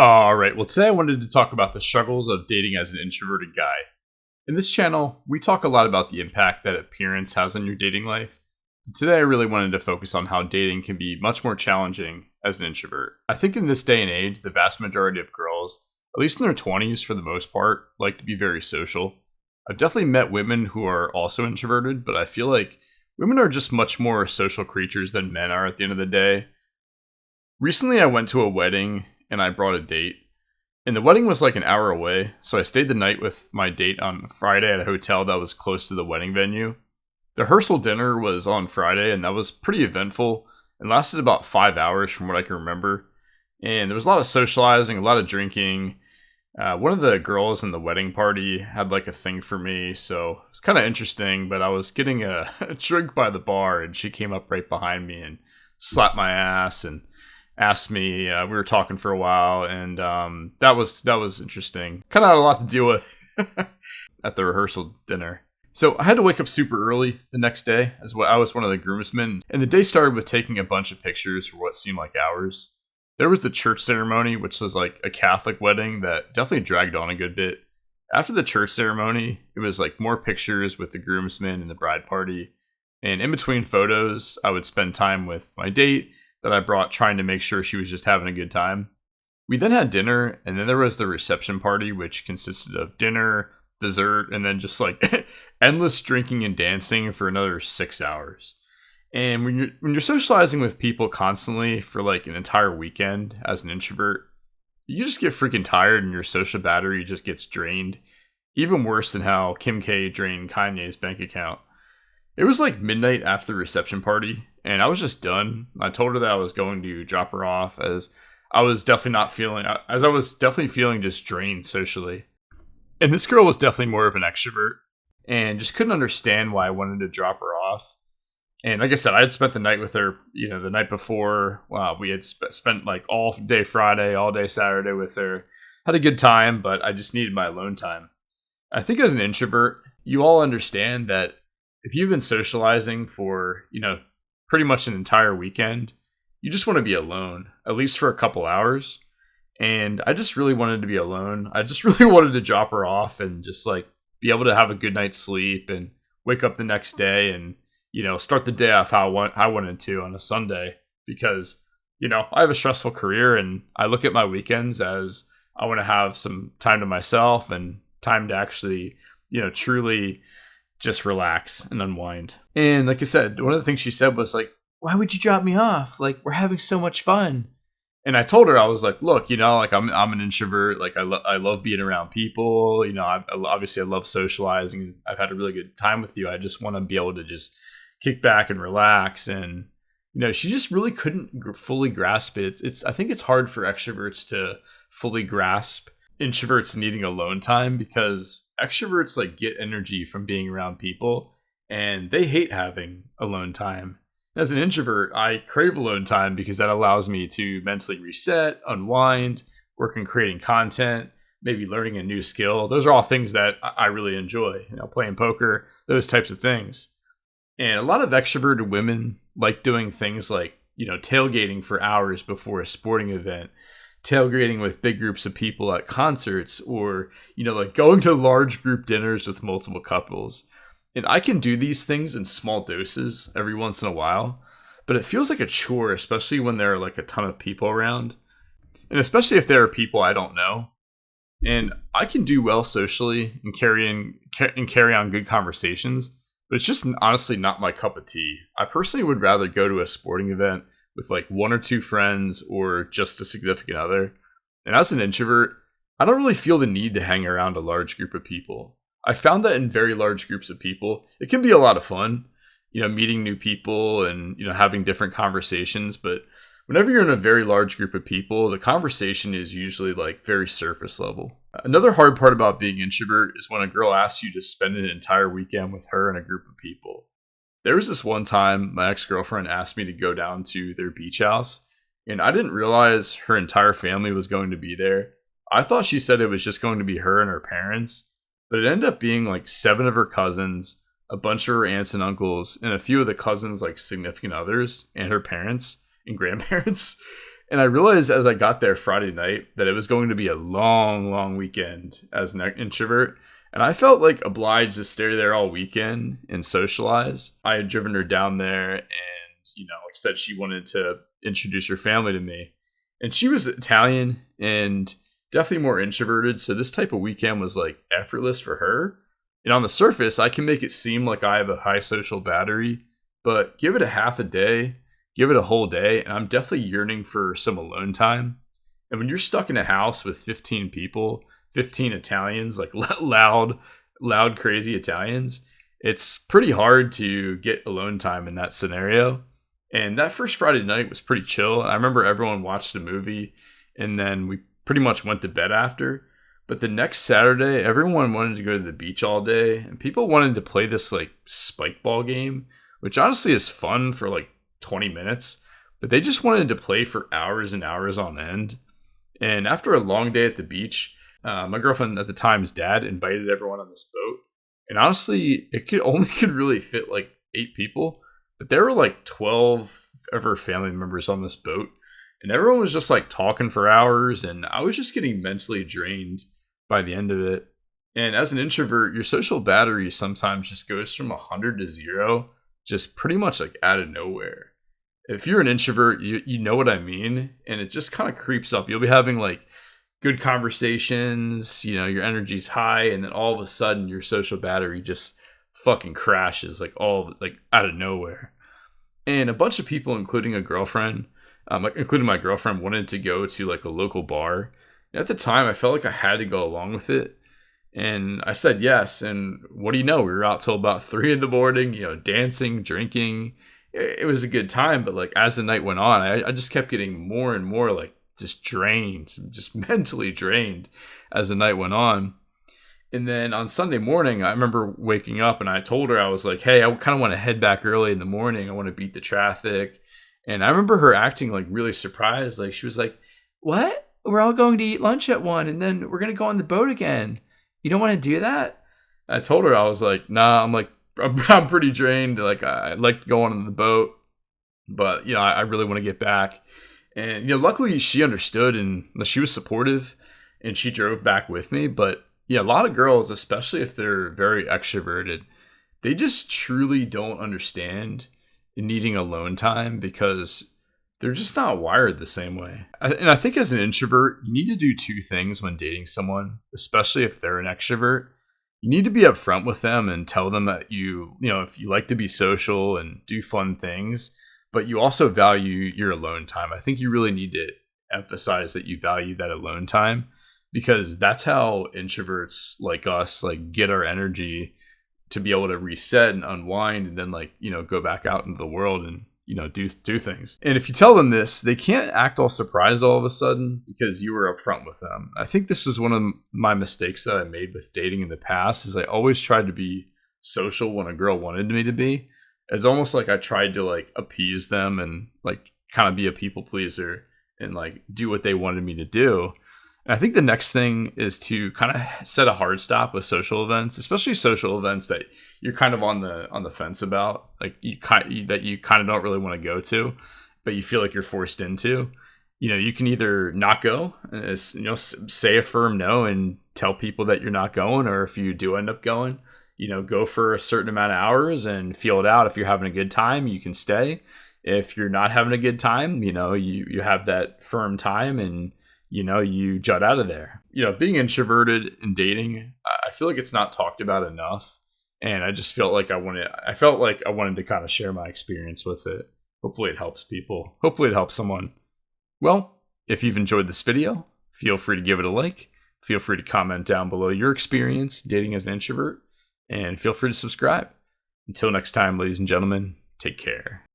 All right, well, today I wanted to talk about the struggles of dating as an introverted guy. In this channel, we talk a lot about the impact that appearance has on your dating life. Today, I really wanted to focus on how dating can be much more challenging as an introvert. I think in this day and age, the vast majority of girls, at least in their 20s for the most part, like to be very social. I've definitely met women who are also introverted, but I feel like women are just much more social creatures than men are at the end of the day. Recently, I went to a wedding and I brought a date. And the wedding was like an hour away, so I stayed the night with my date on Friday at a hotel that was close to the wedding venue. The rehearsal dinner was on Friday, and that was pretty eventful and lasted about 5 hours from what I can remember. And there was a lot of socializing, a lot of drinking. One of the girls in the wedding party had like a thing for me, so it's kind of interesting, but I was getting a drink by the bar, and she came up right behind me and slapped my ass and asked me. We were talking for a while, and that was interesting. Kind of had a lot to deal with at the rehearsal dinner. So I had to wake up super early the next day, as I was one of the groomsmen, and the day started with taking a bunch of pictures for what seemed like hours. There was the church ceremony, which was like a Catholic wedding that definitely dragged on a good bit. After the church ceremony, it was like more pictures with the groomsmen and the bride party. And in between photos, I would spend time with my date that I brought, trying to make sure she was just having a good time. We then had dinner, and then there was the reception party, which consisted of dinner, dessert, and then just like endless drinking and dancing for another 6 hours. And when you're socializing with people constantly for like an entire weekend as an introvert, you just get freaking tired and your social battery just gets drained. Even worse than how Kim K drained Kanye's bank account. It was like midnight after the reception party, and I was just done. I told her that I was going to drop her off, as I was definitely feeling just drained socially. And this girl was definitely more of an extrovert, and just couldn't understand why I wanted to drop her off. And like I said, I had spent the night with her, the night before. We had spent like all day Friday, all day Saturday with her. Had a good time, but I just needed my alone time. I think as an introvert, you all understand that if you've been socializing for, pretty much an entire weekend, you just want to be alone, at least for a couple hours. And I just really wanted to be alone. I just really wanted to drop her off and just like be able to have a good night's sleep and wake up the next day and, start the day off how I wanted to on a Sunday, because, I have a stressful career and I look at my weekends as I want to have some time to myself and time to actually, truly just relax and unwind. And like I said, one of the things she said was like, "Why would you drop me off? Like, we're having so much fun." And I told her, I was like, "Look, like I'm an introvert. Like I love being around people. Obviously I love socializing. I've had a really good time with you. I just want to be able to just kick back and relax." And she just really couldn't fully grasp it. I think it's hard for extroverts to fully grasp introverts needing alone time, because extroverts like get energy from being around people and they hate having alone time. As an introvert, I crave alone time because that allows me to mentally reset, unwind, work on creating content, maybe learning a new skill. Those are all things that I really enjoy, playing poker, those types of things. And a lot of extroverted women like doing things like, tailgating for hours before a sporting event, tailgating with big groups of people at concerts, or, like going to large group dinners with multiple couples. And I can do these things in small doses every once in a while, but it feels like a chore, especially when there are like a ton of people around. And especially if there are people I don't know. And I can do well socially and carry on good conversations, but it's just honestly not my cup of tea. I personally would rather go to a sporting event with like one or two friends or just a significant other. And as an introvert, I don't really feel the need to hang around a large group of people. I found that in very large groups of people, it can be a lot of fun, meeting new people and, having different conversations. But whenever you're in a very large group of people, the conversation is usually like very surface level. Another hard part about being introvert is when a girl asks you to spend an entire weekend with her and a group of people. There was this one time my ex-girlfriend asked me to go down to their beach house, and I didn't realize her entire family was going to be there. I thought she said it was just going to be her and her parents, but it ended up being like 7 of her cousins, a bunch of her aunts and uncles, and a few of the cousins' like significant others, and her parents and grandparents. And I realized as I got there Friday night that it was going to be a long, long weekend as an introvert. And I felt like obliged to stay there all weekend and socialize. I had driven her down there and, like I said, she wanted to introduce her family to me. And she was Italian and definitely more introverted. So this type of weekend was like effortless for her. And on the surface, I can make it seem like I have a high social battery, but give it a half a day, give it a whole day, and I'm definitely yearning for some alone time. And when you're stuck in a house with 15 people, 15 Italians, like loud, crazy Italians, it's pretty hard to get alone time in that scenario. And that first Friday night was pretty chill. I remember everyone watched a movie and then we pretty much went to bed after. But the next Saturday, everyone wanted to go to the beach all day and people wanted to play this like spike ball game, which honestly is fun for like 20 minutes. But they just wanted to play for hours and hours on end. And after a long day at the beach, my girlfriend at the time's dad invited everyone on this boat. And honestly, it could really fit like 8 people. But there were like 12 of her family members on this boat. And everyone was just like talking for hours. And I was just getting mentally drained by the end of it. And as an introvert, your social battery sometimes just goes from 100 to 0, just pretty much like out of nowhere. If you're an introvert, you know what I mean. And it just kind of creeps up. You'll be having like good conversations, your energy's high. And then all of a sudden your social battery just fucking crashes like out of nowhere. And a bunch of people, including a girlfriend, including my girlfriend, wanted to go to like a local bar. And at the time, I felt like I had to go along with it. And I said yes. And what do you know? We were out till about 3 a.m, dancing, drinking. It was a good time. But like as the night went on, I just kept getting more and more like just drained, just mentally drained as the night went on. And then on Sunday morning, I remember waking up and I told her, I was like, hey, I kind of want to head back early in the morning. I want to beat the traffic. And I remember her acting like really surprised. Like she was like, what? We're all going to eat lunch at 1 and then we're going to go on the boat again. You don't want to do that? I told her, I was like, nah, I'm pretty drained. Like I like going on the boat, but I really want to get back. And luckily she understood and she was supportive and she drove back with me. But a lot of girls, especially if they're very extroverted, they just truly don't understand needing alone time because they're just not wired the same way. And I think as an introvert, you need to do 2 things when dating someone, especially if they're an extrovert. You need to be upfront with them and tell them that if you like to be social and do fun things, but you also value your alone time. I think you really need to emphasize that you value that alone time because that's how introverts like us get our energy to be able to reset and unwind and then go back out into the world and do things. And if you tell them this, they can't act all surprised all of a sudden because you were upfront with them. I think this was one of my mistakes that I made with dating in the past is I always tried to be social when a girl wanted me to be. It's almost like I tried to appease them and kind of be a people pleaser and do what they wanted me to do. And I think the next thing is to kind of set a hard stop with social events, especially social events that you're kind of on the fence about, that you kind of don't really want to go to, but you feel like you're forced into. You can either not go, say a firm no and tell people that you're not going, or if you do end up going, go for a certain amount of hours and feel it out. If you're having a good time, you can stay. If you're not having a good time, you have that firm time and you jut out of there. Being introverted and dating, I feel like it's not talked about enough. And I just felt like I wanted to kind of share my experience with it. Hopefully it helps people. Hopefully it helps someone. Well, if you've enjoyed this video, feel free to give it a like. Feel free to comment down below your experience dating as an introvert. And feel free to subscribe. Until next time, ladies and gentlemen, take care.